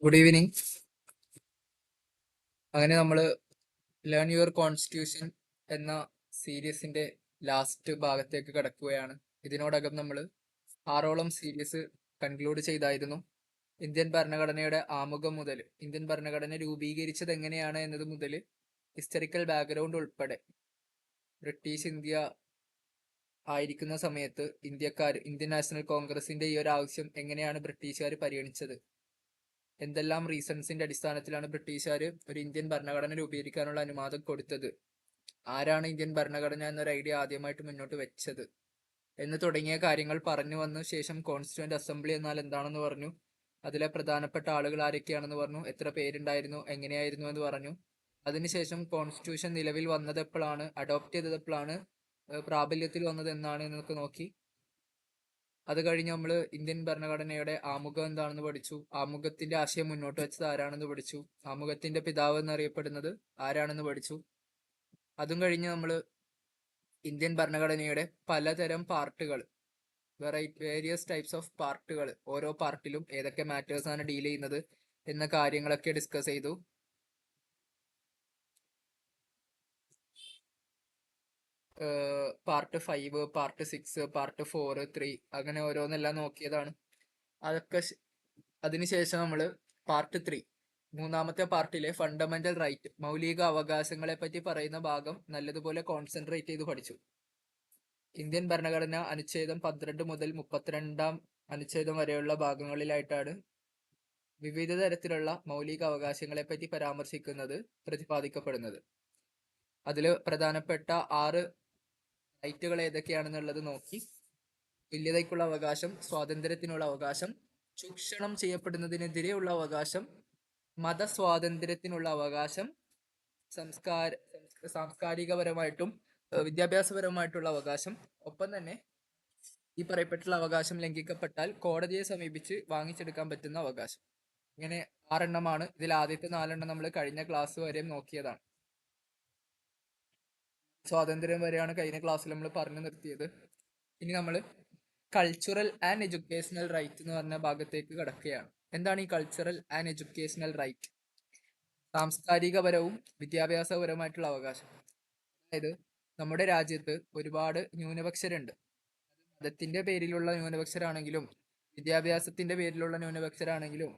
Good evening. അങ്ങനെ നമ്മൾ learn your constitution എന്ന സീരീസിന്റെ ലാസ്റ്റ് ഭാഗത്തേക്ക് കടക്കുകയാണ്. ഇതിനോടകം നമ്മൾ 6ഓളം സീരീസ് കൺക്ലൂഡ് ചെയ്തായിരുന്നു. ഇന്ത്യൻ ഭരണഘടനയുടെ ആമുഖം മുതൽ ഇന്ത്യൻ ഭരണഘടന രൂപീകരിച്ചത് എങ്ങനെയാണ് എന്നത് മുതൽ ഹിസ്റ്ററിക്കൽ ബാക്ക്ഗ്രൗണ്ട് ഉൾപ്പെടെ ബ്രിട്ടീഷ് ഇന്ത്യ ആയിരിക്കുന്ന സമയത്ത് ഇന്ത്യൻ നാഷണൽ കോൺഗ്രസിന്റെ ഈ ഒരു ആവശ്യം എങ്ങനെയാണ് ബ്രിട്ടീഷുകാർ പരിഗണിച്ചത്, എന്തെല്ലാം റീസൺസിന്റെ അടിസ്ഥാനത്തിലാണ് ബ്രിട്ടീഷുകാർ ഒരു ഇന്ത്യൻ ഭരണഘടന രൂപീകരിക്കാനുള്ള അനുവാദം കൊടുത്തത്, ആരാണ് ഇന്ത്യൻ ഭരണഘടന എന്നൊരു ഐഡിയ ആദ്യമായിട്ട് മുന്നോട്ട് വെച്ചത് എന്ന് തുടങ്ങിയ കാര്യങ്ങൾ പറഞ്ഞു വന്ന ശേഷം കോൺസ്റ്റിറ്റ്യൂവന്റ് അസംബ്ലി എന്നാൽ എന്താണെന്ന് പറഞ്ഞു. അതിലെ പ്രധാനപ്പെട്ട ആളുകൾ ആരൊക്കെയാണെന്ന് പറഞ്ഞു, എത്ര പേരുണ്ടായിരുന്നു, എങ്ങനെയായിരുന്നു എന്ന് പറഞ്ഞു. അതിനുശേഷം കോൺസ്റ്റിറ്റ്യൂഷൻ നിലവിൽ വന്നത് എപ്പോഴാണ്, അഡോപ്റ്റ് ചെയ്തത് എപ്പോഴാണ്, പ്രാബല്യത്തിൽ വന്നത് എന്നാണ് എന്നൊക്കെ നോക്കി. അത് കഴിഞ്ഞ് നമ്മൾ ഇന്ത്യൻ ഭരണഘടനയുടെ ആമുഖം എന്താണെന്ന് പഠിച്ചു. ആമുഖത്തിന്റെ ആശയം മുന്നോട്ട് വെച്ചത് ആരാണെന്ന് പഠിച്ചു. ആമുഖത്തിന്റെ പിതാവ് എന്നറിയപ്പെടുന്നത് ആരാണെന്ന് പഠിച്ചു. അതും കഴിഞ്ഞ് നമ്മൾ ഇന്ത്യൻ ഭരണഘടനയുടെ പലതരം പാർട്ടുകൾ, വേരിയസ് ടൈപ്സ് ഓഫ് പാർട്ടുകൾ, ഓരോ പാർട്ടിലും ഏതൊക്കെ മാറ്റേഴ്സ് ആണ് ഡീൽ ചെയ്യുന്നത് എന്ന കാര്യങ്ങളൊക്കെ ഡിസ്കസ് ചെയ്തു. പാർട്ട് 5, പാർട്ട് 6, പാർട്ട് 4, 3 അങ്ങനെ ഓരോന്നെല്ലാം നോക്കിയതാണ്. അതൊക്കെ അതിനുശേഷം നമ്മൾ പാർട്ട് 3, മൂന്നാമത്തെ പാർട്ടിലെ ഫണ്ടമെന്റൽ റൈറ്റ്, മൗലിക അവകാശങ്ങളെ പറ്റി പറയുന്ന ഭാഗം നല്ലതുപോലെ കോൺസെൻട്രേറ്റ് ചെയ്ത് പഠിച്ചു. ഇന്ത്യൻ ഭരണഘടന അനുച്ഛേദം 12 മുതൽ 32 അനുച്ഛേദം വരെയുള്ള ഭാഗങ്ങളിലായിട്ടാണ് വിവിധ തരത്തിലുള്ള മൗലിക അവകാശങ്ങളെ പറ്റി പരാമർശിക്കുന്നത്, പ്രതിപാദിക്കപ്പെടുന്നത്. അതിൽ പ്രധാനപ്പെട്ട 6 റൈറ്റുകൾ ഏതൊക്കെയാണെന്നുള്ളത് നോക്കി. തുല്യതയ്ക്കുള്ള അവകാശം, സ്വാതന്ത്ര്യത്തിനുള്ള അവകാശം, ചൂഷണം ചെയ്യപ്പെടുന്നതിനെതിരെയുള്ള അവകാശം, മതസ്വാതന്ത്ര്യത്തിനുള്ള അവകാശം, സാംസ്കാരികപരമായിട്ടും വിദ്യാഭ്യാസപരമായിട്ടുള്ള അവകാശം, ഒപ്പം തന്നെ ഈ പറയപ്പെട്ടുള്ള അവകാശം ലംഘിക്കപ്പെട്ടാൽ കോടതിയെ സമീപിച്ച് വാങ്ങിച്ചെടുക്കാൻ പറ്റുന്ന അവകാശം. ഇങ്ങനെ 6 ഇതിൽ ആദ്യത്തെ 4 നമ്മൾ കഴിഞ്ഞ ക്ലാസ് വരെ നോക്കിയതാണ്. സ്വാതന്ത്ര്യം വരെയാണ് കഴിഞ്ഞ ക്ലാസ്സിൽ നമ്മൾ പറഞ്ഞു നിർത്തിയത്. ഇനി നമ്മൾ കൾച്ചുറൽ ആൻഡ് എഡ്യൂക്കേഷണൽ റൈറ്റ് എന്ന് പറഞ്ഞ ഭാഗത്തേക്ക് കടക്കുകയാണ്. എന്താണ് ഈ കൾച്ചറൽ ആൻഡ് എഡ്യൂക്കേഷണൽ റൈറ്റ്? സാംസ്കാരികപരവും വിദ്യാഭ്യാസപരമായിട്ടുള്ള അവകാശം. അതായത് നമ്മുടെ രാജ്യത്ത് ഒരുപാട് ന്യൂനപക്ഷരുണ്ട്. മതത്തിന്റെ പേരിലുള്ള ന്യൂനപക്ഷരാണെങ്കിലും, വിദ്യാഭ്യാസത്തിന്റെ പേരിലുള്ള ന്യൂനപക്ഷരാണെങ്കിലും,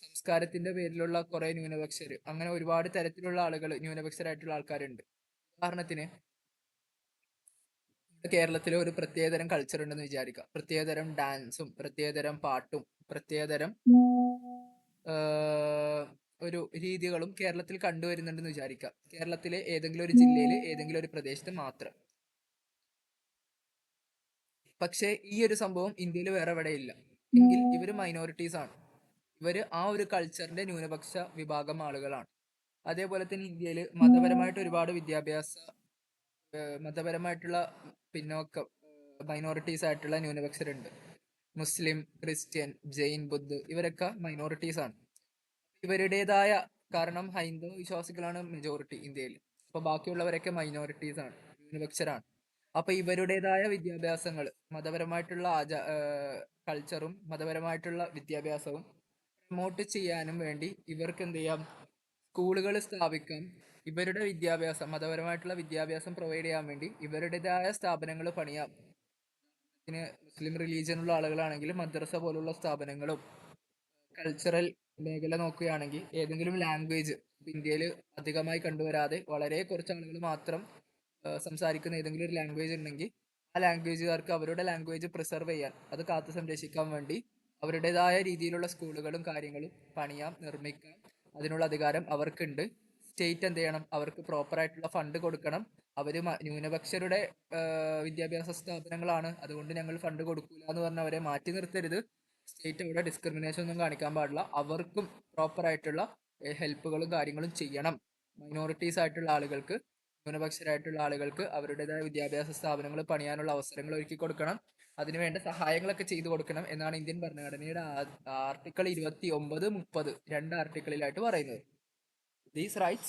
സംസ്കാരത്തിന്റെ പേരിലുള്ള കുറെ ന്യൂനപക്ഷര്, അങ്ങനെ ഒരുപാട് തരത്തിലുള്ള ആളുകൾ, ന്യൂനപക്ഷരായിട്ടുള്ള ആൾക്കാരുണ്ട്. ഉദാഹരണത്തിന് കേരളത്തിലെ ഒരു പ്രത്യേകതരം കൾച്ചർ ഉണ്ടെന്ന് വിചാരിക്കുക. പ്രത്യേകതരം ഡാൻസും പ്രത്യേകതരം പാട്ടും പ്രത്യേകതരം ഒരു രീതികളും കേരളത്തിൽ കണ്ടുവരുന്നുണ്ടെന്ന് വിചാരിക്കാം. കേരളത്തിലെ ഏതെങ്കിലും ഒരു ജില്ലയിൽ, ഏതെങ്കിലും ഒരു പ്രദേശത്ത് മാത്രം. പക്ഷേ ഈ ഒരു സംഭവം ഇന്ത്യയിൽ വേറെ എവിടെ ഇല്ല എങ്കിൽ ഇവർ മൈനോറിറ്റീസ് ആണ്. ഇവര് ആ ഒരു കൾച്ചറിന്റെ ന്യൂനപക്ഷ വിഭാഗം ആളുകളാണ്. അതേപോലെ തന്നെ ഇന്ത്യയിൽ മതപരമായിട്ട് ഒരുപാട് മതപരമായിട്ടുള്ള പിന്നോക്കം, മൈനോറിറ്റീസ് ആയിട്ടുള്ള ന്യൂനപക്ഷരുണ്ട്. മുസ്ലിം, ക്രിസ്ത്യൻ, ജെയിൻ, ബുദ്ധ് ഇവരൊക്കെ മൈനോറിറ്റീസ് ആണ്. ഇവരുടേതായ, കാരണം ഹൈന്ദവ വിശ്വാസികളാണ് മെജോറിറ്റി ഇന്ത്യയിൽ. അപ്പൊ ബാക്കിയുള്ളവരൊക്കെ മൈനോറിറ്റീസ് ആണ്, ന്യൂനപക്ഷരാണ്. അപ്പൊ ഇവരുടേതായ വിദ്യാഭ്യാസങ്ങൾ, മതപരമായിട്ടുള്ള കൾച്ചറും മതപരമായിട്ടുള്ള വിദ്യാഭ്യാസവും പ്രൊമോട്ട് ചെയ്യാനും വേണ്ടി ഇവർക്ക് എന്ത് ചെയ്യാം, സ്കൂളുകൾ സ്ഥാപിക്കാം. ഇവരുടെ വിദ്യാഭ്യാസം, മതപരമായിട്ടുള്ള വിദ്യാഭ്യാസം പ്രൊവൈഡ് ചെയ്യാൻ വേണ്ടി ഇവരുടേതായ സ്ഥാപനങ്ങൾ പണിയാം. ഇതിന് മുസ്ലിം റിലീജിയനുള്ള ആളുകളാണെങ്കിൽ മദ്രസ പോലുള്ള സ്ഥാപനങ്ങളും, കൾച്ചറൽ മേഖല നോക്കുകയാണെങ്കിൽ ഏതെങ്കിലും ലാംഗ്വേജ്, ഇന്ത്യയിൽ അധികമായി കണ്ടുവരാതെ വളരെ കുറച്ച് ആളുകൾ മാത്രം സംസാരിക്കുന്ന ഏതെങ്കിലും ഒരു ലാംഗ്വേജ് ഉണ്ടെങ്കിൽ ആ ലാംഗ്വേജുകാർക്ക് അവരുടെ ലാംഗ്വേജ് പ്രിസർവ് ചെയ്യാൻ, അത് കാത്തു സംരക്ഷിക്കാൻ വേണ്ടി അവരുടേതായ രീതിയിലുള്ള സ്കൂളുകളും കാര്യങ്ങളും പണിയാം, നിർമ്മിക്കാം. അതിനുള്ള അധികാരം അവർക്കുണ്ട്. സ്റ്റേറ്റ് എന്ത് ചെയ്യണം, അവർക്ക് പ്രോപ്പറായിട്ടുള്ള ഫണ്ട് കൊടുക്കണം. അവര് ന്യൂനപക്ഷരുടെ വിദ്യാഭ്യാസ സ്ഥാപനങ്ങളാണ്, അതുകൊണ്ട് ഞങ്ങൾ ഫണ്ട് കൊടുക്കൂല എന്ന് പറഞ്ഞ് അവരെ മാറ്റി നിർത്തരുത്. സ്റ്റേറ്റ് അവിടെ ഡിസ്ക്രിമിനേഷൻ ഒന്നും കാണിക്കാൻ പാടില്ല. അവർക്കും പ്രോപ്പറായിട്ടുള്ള ഹെൽപ്പുകളും കാര്യങ്ങളും ചെയ്യണം. മൈനോറിറ്റീസ് ആയിട്ടുള്ള ആളുകൾക്ക്, ന്യൂനപക്ഷരായിട്ടുള്ള ആളുകൾക്ക് അവരുടേതായ വിദ്യാഭ്യാസ സ്ഥാപനങ്ങൾ പണിയാനുള്ള അവസരങ്ങൾ ഒരുക്കി കൊടുക്കണം. അതിനുവേണ്ട സഹായങ്ങളൊക്കെ ചെയ്തു കൊടുക്കണം എന്നാണ് ഇന്ത്യൻ ഭരണഘടനയുടെ ആർട്ടിക്കിൾ 29, 30 രണ്ട് ആർട്ടിക്കിളിലായിട്ട് പറയുന്നത്. These rights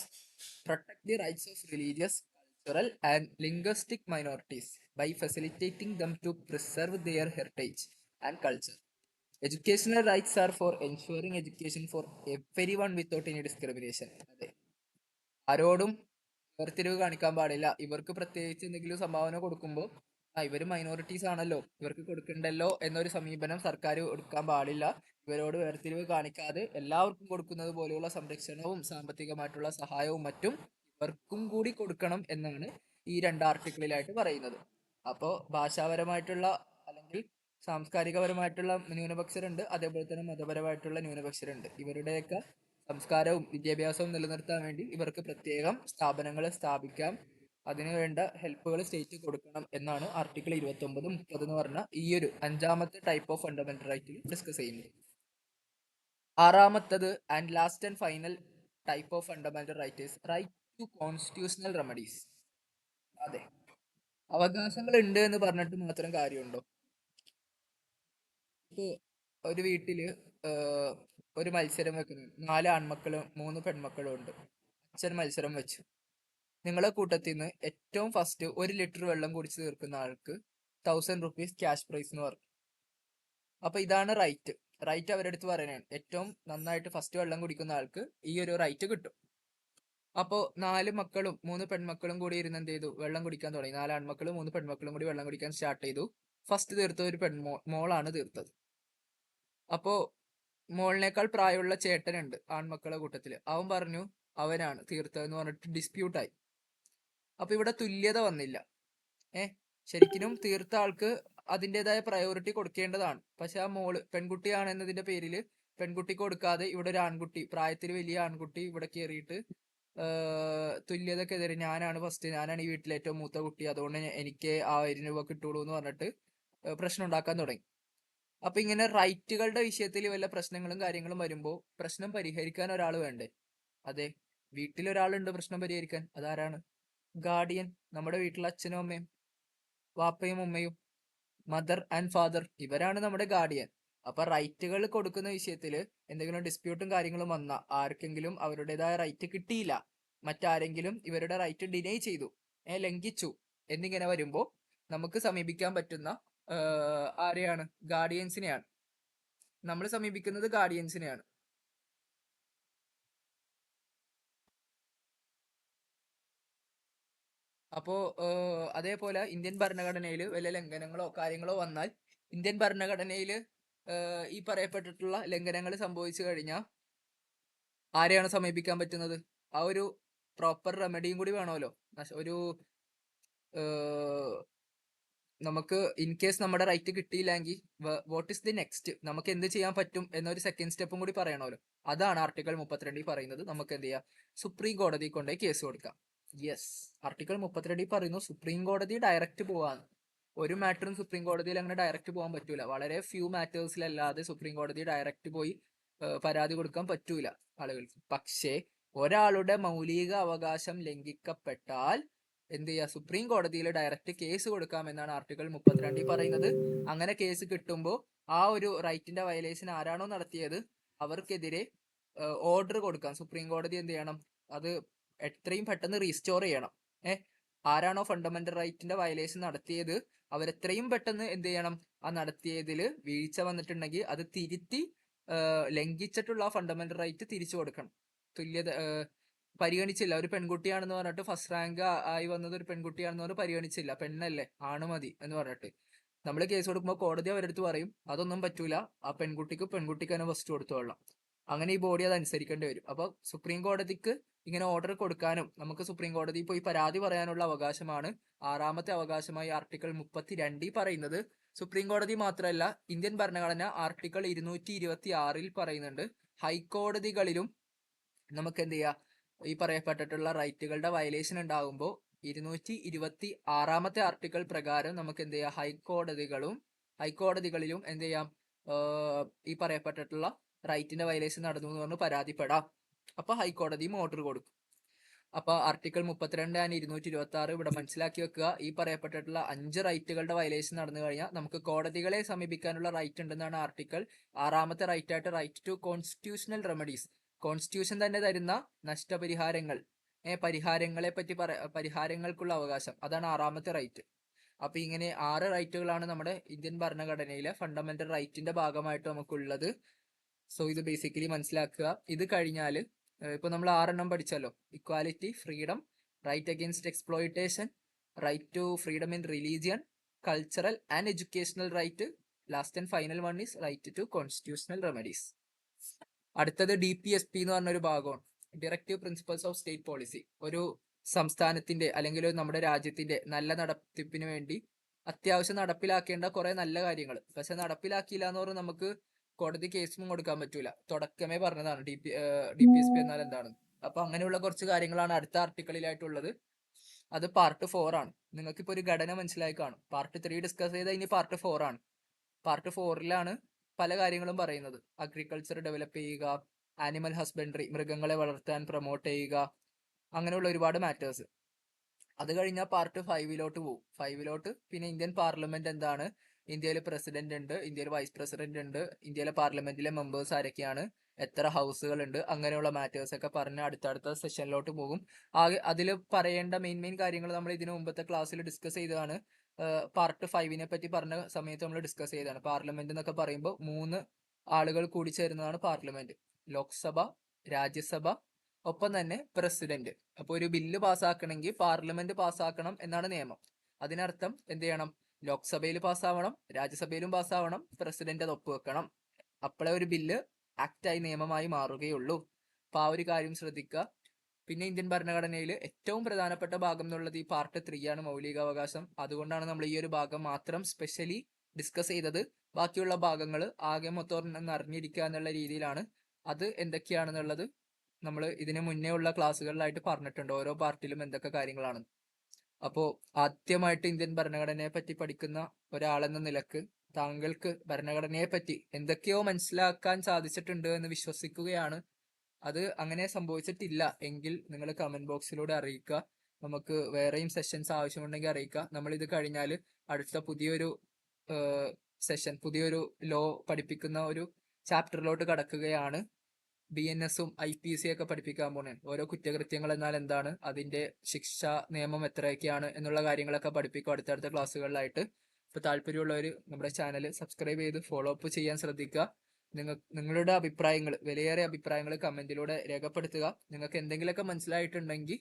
protect the rights of religious, cultural, and linguistic minorities by facilitating them to preserve their heritage and culture. Educational rights are for ensuring education for everyone without any discrimination. അതെ, ആരോടും വേർതിരിവ് കാണിക്കാൻ പാടില്ല. ഇവർക്ക് പ്രത്യേകിച്ച് എന്തെങ്കിലും സംഭാവന കൊടുക്കുമ്പോൾ ഇവർ മൈനോറിറ്റീസ് ആണല്ലോ, ഇവർക്ക് കൊടുക്കണ്ടല്ലോ എന്നൊരു സമീപനം സർക്കാർ എടുക്കാൻ പാടില്ല. ഇവരോട് വേർതിരിവ് കാണിക്കാതെ എല്ലാവർക്കും കൊടുക്കുന്നത് പോലെയുള്ള സംരക്ഷണവും സാമ്പത്തികമായിട്ടുള്ള സഹായവും മറ്റും ഇവർക്കും കൂടി കൊടുക്കണം എന്നാണ് ഈ രണ്ട് ആർട്ടിക്കിളിലായിട്ട് പറയുന്നത്. അപ്പോൾ ഭാഷാപരമായിട്ടുള്ള അല്ലെങ്കിൽ സാംസ്കാരികപരമായിട്ടുള്ള ന്യൂനപക്ഷരുണ്ട്, അതേപോലെ തന്നെ മതപരമായിട്ടുള്ള ന്യൂനപക്ഷരുണ്ട്. ഇവരുടെയൊക്കെ സംസ്കാരവും വിദ്യാഭ്യാസവും നിലനിർത്താൻ വേണ്ടി ഇവർക്ക് പ്രത്യേകം സ്ഥാപനങ്ങൾ സ്ഥാപിക്കാം, അതിനു വേണ്ട ഹെൽപ്പുകൾ സ്റ്റേറ്റ് കൊടുക്കണം എന്നാണ് ആർട്ടിക്കിൾ 29, 30 എന്ന് പറഞ്ഞ ഈ ഒരു അഞ്ചാമത്തെ ടൈപ്പ് ഓഫ് ഫണ്ടമെന്റൽ റൈറ്റിൽ ഡിസ്കസ് ചെയ്യുന്നത്. ആറാമത്തത് and last and final type of fundamental right is right to constitutional remedies. അതെ, അവകാശങ്ങൾ ഉണ്ട് എന്ന് പറഞ്ഞിട്ട് മാത്രം കാര്യമുണ്ടോ? ഇപ്പൊ ഒരു വീട്ടില് ഒരു മത്സരം വെക്കുന്നു, 4 ആൺമക്കളും 3 പെൺമക്കളും ഉണ്ട്. അച്ഛൻ മത്സരം വെച്ചു, നിങ്ങളെ കൂട്ടത്തിൽ നിന്ന് ഏറ്റവും ഫസ്റ്റ് 1 ലിറ്റർ വെള്ളം കുടിച്ച് തീർക്കുന്ന ആൾക്ക് 1000 rupees ക്യാഷ് പ്രൈസ് എന്ന് പറഞ്ഞു. അപ്പൊ ഇതാണ് റൈറ്റ്. റൈറ്റ് അവരുടെ അടുത്ത് പറയാനാണ്, ഏറ്റവും നന്നായിട്ട് ഫസ്റ്റ് വെള്ളം കുടിക്കുന്ന ആൾക്ക് ഈ ഒരു റൈറ്റ് കിട്ടും. അപ്പോ 4 മക്കളും 3 പെൺമക്കളും കൂടി ഇരുന്ന് എന്ത് ചെയ്തു, വെള്ളം കുടിക്കാൻ തുടങ്ങി. 4 ആൺമക്കളും 3 പെൺമക്കളും കൂടി വെള്ളം കുടിക്കാൻ സ്റ്റാർട്ട് ചെയ്തു. ഫസ്റ്റ് തീർത്തത് ഒരു മോളാണ് തീർത്തത്. അപ്പോ മോളിനേക്കാൾ പ്രായമുള്ള ചേട്ടനുണ്ട് ആൺമക്കളെ കൂട്ടത്തില്, അവൻ പറഞ്ഞു അവനാണ് തീർത്തതെന്ന് പറഞ്ഞിട്ട് ഡിസ്പ്യൂട്ടായി. അപ്പൊ ഇവിടെ തുല്യത വന്നില്ല. ശരിക്കും തീർത്ത ആൾക്ക് അതിൻ്റെതായ പ്രയോറിറ്റി കൊടുക്കേണ്ടതാണ്. പക്ഷെ ആ മോള് പെൺകുട്ടിയാണ് എന്നതിന്റെ പേരിൽ പെൺകുട്ടിക്ക് കൊടുക്കാതെ ഇവിടെ ഒരു ആൺകുട്ടി, പ്രായത്തിൽ വലിയ ആൺകുട്ടി ഇവിടെ കയറിയിട്ട് തുല്യതക്കെതിരെ ഞാനാണ് ഫസ്റ്റ്, ഞാനാണ് ഈ വീട്ടിലെ ഏറ്റവും മൂത്ത കുട്ടി, അതുകൊണ്ട് എനിക്ക് 1000 രൂപ കിട്ടുള്ളൂ എന്ന് പറഞ്ഞിട്ട് പ്രശ്നം ഉണ്ടാക്കാൻ തുടങ്ങി. അപ്പൊ ഇങ്ങനെ റൈറ്റുകളുടെ വിഷയത്തിൽ വല്ല പ്രശ്നങ്ങളും കാര്യങ്ങളും വരുമ്പോൾ പ്രശ്നം പരിഹരിക്കാൻ ഒരാൾ വേണ്ടേ? അതെ, വീട്ടിലൊരാളുണ്ട് പ്രശ്നം പരിഹരിക്കാൻ. അതാരാണ്? ഗാർഡിയൻ. നമ്മുടെ വീട്ടിലെ അച്ഛനും അമ്മയും വാപ്പയും ഉമ്മയും, മദർ ആൻഡ് ഫാദർ, ഇവരാണ് നമ്മുടെ ഗാർഡിയൻ. അപ്പൊ റൈറ്റുകൾ കൊടുക്കുന്ന വിഷയത്തിൽ എന്തെങ്കിലും ഡിസ്പ്യൂട്ടും കാര്യങ്ങളും വന്ന, ആർക്കെങ്കിലും അവരുടേതായ റൈറ്റ് കിട്ടിയില്ല, മറ്റാരെങ്കിലും ഇവരുടെ റൈറ്റ് ഡിനൈ ചെയ്തു, ലംഘിച്ചു എന്നിങ്ങനെ വരുമ്പോൾ നമുക്ക് സമീപിക്കാൻ പറ്റുന്ന ആരെയാണ്? ഗാർഡിയൻസിനെയാണ്. നമ്മൾ സമീപിക്കുന്നത് ഗാർഡിയൻസിനെയാണ്. അപ്പോ അതേപോലെ ഇന്ത്യൻ ഭരണഘടനയിൽ വല്ല ലംഘനങ്ങളോ കാര്യങ്ങളോ വന്നാൽ ഇന്ത്യൻ ഭരണഘടനയിൽ ഈ പറയപ്പെട്ടിട്ടുള്ള ലംഘനങ്ങൾ സംഭവിച്ചു കഴിഞ്ഞാൽ ആരെയാണ് സമീപിക്കാൻ പറ്റുന്നത്? ആ ഒരു പ്രോപ്പർ റെമഡിയും കൂടി വേണമല്ലോ. ഒരു നമുക്ക് ഇൻ കേസ് നമ്മുടെ റൈറ്റ് കിട്ടിയില്ലെങ്കിൽ വാട്ട് ഇസ് ദി നെക്സ്റ്റ്, നമുക്ക് എന്ത് ചെയ്യാൻ പറ്റും എന്നൊരു സെക്കൻഡ് സ്റ്റെപ്പും കൂടി പറയണമല്ലോ. അതാണ് ആർട്ടിക്കിൾ 32 പറയുന്നത്. നമുക്ക് എന്ത് ചെയ്യാം? സുപ്രീം കോടതി കൊണ്ടുപോയി കേസ് കൊടുക്കാം. യെസ്, ആർട്ടിക്കിൾ 32 പറയുന്നു സുപ്രീം കോടതി ഡയറക്റ്റ് പോവാന്ന്. ഒരു മാറ്ററും സുപ്രീം കോടതിയിൽ അങ്ങനെ ഡയറക്റ്റ് പോകാൻ പറ്റൂല. വളരെ ഫ്യൂ മാറ്റേഴ്സിലല്ലാതെ സുപ്രീം കോടതി ഡയറക്റ്റ് പോയി പരാതി കൊടുക്കാൻ പറ്റൂല ആളുകൾക്ക്. പക്ഷേ ഒരാളുടെ മൗലിക അവകാശം ലംഘിക്കപ്പെട്ടാൽ എന്ത് ചെയ്യുക? സുപ്രീം കോടതിയിൽ ഡയറക്റ്റ് കേസ് കൊടുക്കാമെന്നാണ് ആർട്ടിക്കിൾ 32 പറയുന്നത്. അങ്ങനെ കേസ് കിട്ടുമ്പോൾ ആ ഒരു റൈറ്റിന്റെ വയലേഷൻ ആരാണോ നടത്തിയത് അവർക്കെതിരെ ഓർഡർ കൊടുക്കാം. സുപ്രീം കോടതി എന്ത് ചെയ്യണം? അത് എത്രയും പെട്ടെന്ന് റീസ്റ്റോർ ചെയ്യണം. ആരാണോ ഫണ്ടമെന്റൽ റൈറ്റിന്റെ വയലേഷൻ നടത്തിയത് അവരെത്രയും പെട്ടെന്ന് എന്ത് ചെയ്യണം? ആ നടത്തിയതിൽ വീഴ്ച വന്നിട്ടുണ്ടെങ്കിൽ അത് തിരുത്തി ലംഘിച്ചിട്ടുള്ള ഫണ്ടമെന്റൽ റൈറ്റ് തിരിച്ചു കൊടുക്കണം. തുല്യത പരിഗണിച്ചില്ല. ഒരു പെൺകുട്ടിയാണെന്ന് പറഞ്ഞിട്ട് ഫസ്റ്റ് റാങ്ക് ആയി വന്നത് ഒരു പെൺകുട്ടിയാണെന്ന് പറഞ്ഞ് പരിഗണിച്ചില്ല. പെണ്ണല്ലേ, ആണ് മതി എന്ന് പറഞ്ഞിട്ട് നമ്മൾ കേസ് കൊടുക്കുമ്പോൾ കോടതി അവരടുത്ത് പറയും അതൊന്നും പറ്റൂല, ആ പെൺകുട്ടിക്ക് തന്നെ ഫസ്റ്റ് കൊടുത്തോളാം. അങ്ങനെ ഈ ബോഡി അത് അനുസരിക്കേണ്ടി വരും. അപ്പൊ സുപ്രീം കോടതിക്ക് ഇങ്ങനെ ഓർഡർ കൊടുക്കാനും നമുക്ക് സുപ്രീം കോടതിയിൽ പോയി പരാതി പറയാനുള്ള അവകാശമാണ് ആറാമത്തെ അവകാശമായി ആർട്ടിക്കിൾ 32 പറയുന്നത്. സുപ്രീം കോടതി മാത്രമല്ല, ഇന്ത്യൻ ഭരണഘടന ആർട്ടിക്കിൾ 226 പറയുന്നുണ്ട് ഹൈക്കോടതികളിലും നമുക്ക് എന്ത് ചെയ്യാം? ഈ പറയപ്പെട്ടിട്ടുള്ള റൈറ്റുകളുടെ വയലേഷൻ ഉണ്ടാകുമ്പോൾ 226 ആർട്ടിക്കിൾ പ്രകാരം നമുക്ക് എന്ത് ചെയ്യാം? ഹൈക്കോടതികളിലും എന്ത് ചെയ്യാം? ഈ പറയപ്പെട്ടിട്ടുള്ള റൈറ്റിന്റെ വയലേഷൻ നടന്നു എന്ന് പറഞ്ഞ് പരാതിപ്പെടാം. അപ്പൊ ഹൈക്കോടതിയും ഓർഡർ കൊടുക്കും. അപ്പൊ ആർട്ടിക്കിൾ 32 ആൻഡ് 226 ഇവിടെ മനസ്സിലാക്കി വെക്കുക. ഈ പറയപ്പെട്ടിട്ടുള്ള 5 റൈറ്റുകളുടെ വയലേഷൻ നടന്നു കഴിഞ്ഞാൽ നമുക്ക് കോടതികളെ സമീപിക്കാനുള്ള റൈറ്റ് ഉണ്ടെന്നാണ് ആർട്ടിക്കിൾ ആറാമത്തെ റൈറ്റ് ആയിട്ട് right to constitutional remedies. Constitution തന്നെ തരുന്ന നഷ്ടപരിഹാരങ്ങളെ പറ്റി പരിഹാരങ്ങൾക്കുള്ള അവകാശം, അതാണ് ആറാമത്തെ റൈറ്റ്. അപ്പൊ ഇങ്ങനെ 6 റൈറ്റുകളാണ് നമ്മുടെ ഇന്ത്യൻ ഭരണഘടനയിലെ ഫണ്ടമെന്റൽ റൈറ്റിന്റെ ഭാഗമായിട്ട് നമുക്കുള്ളത്. സോ ഇത് ബേസിക്കലി മനസ്സിലാക്കുക. ഇത് കഴിഞ്ഞാൽ ഇപ്പൊ നമ്മൾ 6 പഠിച്ചല്ലോ. Equality, freedom, right against exploitation, right to freedom in religion, cultural and educational right, last and final one is right to constitutional remedies. അടുത്തത് DPSP എന്ന് പറഞ്ഞൊരു ഭാഗമാണ്, directive principles of state policy. ഒരു സംസ്ഥാനത്തിന്റെ അല്ലെങ്കിൽ നമ്മുടെ രാജ്യത്തിന്റെ നല്ല നടത്തിപ്പിന് വേണ്ടി അത്യാവശ്യം നടപ്പിലാക്കേണ്ട കുറെ നല്ല കാര്യങ്ങൾ, പക്ഷെ നടപ്പിലാക്കിയില്ല എന്ന് പറഞ്ഞാൽ നമുക്ക് കോടതി കേസും കൊടുക്കാൻ പറ്റൂല. തുടക്കമേ പറഞ്ഞതാണ് DPSP എന്നാൽ എന്താണ്. അപ്പൊ അങ്ങനെയുള്ള കുറച്ച് കാര്യങ്ങളാണ് അടുത്ത ആർട്ടിക്കിളിലായിട്ടുള്ളത്. അത് പാർട്ട് 4 ആണ്. നിങ്ങൾക്കിപ്പോ ഒരു ഘടന മനസ്സിലായി കാണും. പാർട്ട് 3 ഡിസ്കസ് ചെയ്ത ഇനി പാർട്ട് 4 ആണ്. പാർട്ട് 4ലാണ് പല കാര്യങ്ങളും പറയുന്നത്. അഗ്രികൾച്ചർ ഡെവലപ്പ് ചെയ്യുക, ആനിമൽ ഹസ്ബൻഡറി, മൃഗങ്ങളെ വളർത്താൻ പ്രൊമോട്ട് ചെയ്യുക, അങ്ങനെയുള്ള ഒരുപാട് മാറ്റേഴ്സ്. അത് കഴിഞ്ഞാൽ പാർട്ട് 5ലോട്ട് പോകും. 5ലോട്ട് പിന്നെ ഇന്ത്യൻ പാർലമെന്റ് എന്താണ്, ഇന്ത്യയിൽ പ്രസിഡന്റ് ഉണ്ട്, ഇന്ത്യയിൽ വൈസ് പ്രസിഡന്റ് ഉണ്ട്, ഇന്ത്യയിലെ പാർലമെന്റിലെ മെമ്പേഴ്സ് ആരൊക്കെയാണ്, എത്ര ഹൗസുകൾ ഉണ്ട്, അങ്ങനെയുള്ള മാറ്റേഴ്സ് ഒക്കെ പറഞ്ഞ് അടുത്തടുത്ത സെഷനിലോട്ട് പോകും. അതിൽ പറയേണ്ട മെയിൻ കാര്യങ്ങൾ നമ്മൾ ഇതിനു മുമ്പത്തെ ക്ലാസ്സിൽ ഡിസ്കസ് ചെയ്തതാണ്. പാർട്ട് 5നെ പറ്റി പറഞ്ഞ സമയത്ത് നമ്മൾ ഡിസ്കസ് ചെയ്തതാണ്. പാർലമെന്റ് എന്നൊക്കെ പറയുമ്പോൾ 3 ആളുകൾ കൂടി ചേരുന്നതാണ് പാർലമെന്റ്. ലോക്സഭ, രാജ്യസഭ, ഒപ്പം തന്നെ പ്രസിഡന്റ്. അപ്പോൾ ഒരു ബില്ല് പാസ്സാക്കണമെങ്കിൽ പാർലമെന്റ് പാസ്സാക്കണം എന്നാണ് നിയമം. അതിനർത്ഥം എന്ത് ചെയ്യണം, ലോക്സഭയിൽ പാസ്സാവണം, രാജ്യസഭയിലും പാസ്സാവണം, പ്രസിഡന്റ് അത് ഒപ്പുവെക്കണം. അപ്പോഴേ ഒരു ബില്ല് ആക്റ്റായി നിയമമായി മാറുകയുള്ളൂ. അപ്പൊ ആ ഒരു കാര്യം ശ്രദ്ധിക്കുക. പിന്നെ ഇന്ത്യൻ ഭരണഘടനയിൽ ഏറ്റവും പ്രധാനപ്പെട്ട ഭാഗം എന്നുള്ളത് ഈ പാർട്ട് 3 ആണ്, മൗലികാവകാശം. അതുകൊണ്ടാണ് നമ്മൾ ഈ ഒരു ഭാഗം മാത്രം സ്പെഷ്യലി ഡിസ്കസ് ചെയ്തത്. ബാക്കിയുള്ള ഭാഗങ്ങൾ ആകെ മൊത്തം അറിഞ്ഞിരിക്കുക എന്നുള്ള രീതിയിലാണ്. അത് എന്തൊക്കെയാണെന്നുള്ളത് നമ്മൾ ഇതിന് മുന്നേ ഉള്ള ക്ലാസ്സുകളിലായിട്ട് പറഞ്ഞിട്ടുണ്ട്, ഓരോ പാർട്ടിലും എന്തൊക്കെ കാര്യങ്ങളാണ്. അപ്പോൾ ആദ്യമായിട്ട് ഇന്ത്യൻ ഭരണഘടനയെ പറ്റി പഠിക്കുന്ന ഒരാളെന്ന നിലക്ക് താങ്കൾക്ക് ഭരണഘടനയെ പറ്റി എന്തൊക്കെയോ മനസ്സിലാക്കാൻ സാധിച്ചിട്ടുണ്ട് എന്ന് വിശ്വസിക്കുകയാണ്. അത് അങ്ങനെ സംഭവിച്ചിട്ടില്ല എങ്കിൽ നിങ്ങൾ കമന്റ് ബോക്സിലൂടെ അറിയിക്കുക. നമുക്ക് വേറെയും സെഷൻസ് ആവശ്യമുണ്ടെങ്കിൽ അറിയിക്കുക. നമ്മൾ ഇത് കഴിഞ്ഞാൽ അടുത്ത പുതിയൊരു സെഷൻ, പുതിയൊരു ലോ പഠിപ്പിക്കുന്ന ഒരു ചാപ്റ്ററിലോട്ട് കടക്കുകയാണ്. BNS-ഉം IPC ഒക്കെ പഠിപ്പിക്കാൻ പോണേ. ഓരോ കുറ്റകൃത്യങ്ങൾ എന്നാൽ എന്താണ്, അതിന്റെ ശിക്ഷാ നിയമം എത്രയൊക്കെയാണ് എന്നുള്ള കാര്യങ്ങളൊക്കെ പഠിപ്പിക്കും അടുത്തടുത്ത ക്ലാസ്സുകളിലായിട്ട്. ഇപ്പൊ താല്പര്യമുള്ളവർ നമ്മുടെ ചാനൽ സബ്സ്ക്രൈബ് ചെയ്ത് ഫോളോ അപ്പ് ചെയ്യാൻ ശ്രദ്ധിക്കുക. നിങ്ങളുടെ അഭിപ്രായങ്ങൾ, വിലയേറിയ അഭിപ്രായങ്ങൾ കമന്റിലൂടെ രേഖപ്പെടുത്തുക. നിങ്ങൾക്ക് എന്തെങ്കിലുമൊക്കെ മനസ്സിലായിട്ടുണ്ടെങ്കിൽ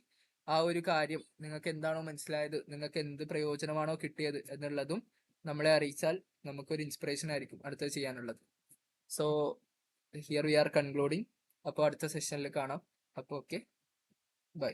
ആ ഒരു കാര്യം, നിങ്ങൾക്ക് എന്താണോ മനസ്സിലായത്, നിങ്ങൾക്ക് എന്ത് പ്രയോജനമാണോ കിട്ടിയത് എന്നുള്ളതും നമ്മളെ അറിയിച്ചാൽ നമുക്കൊരു ഇൻസ്പിറേഷൻ ആയിരിക്കും അടുത്തത് ചെയ്യാനുള്ളത്. So here we are concluding. അപ്പോൾ അടുത്ത സെഷനിൽ കാണാം. അപ്പോൾ ഓക്കെ, ബൈ.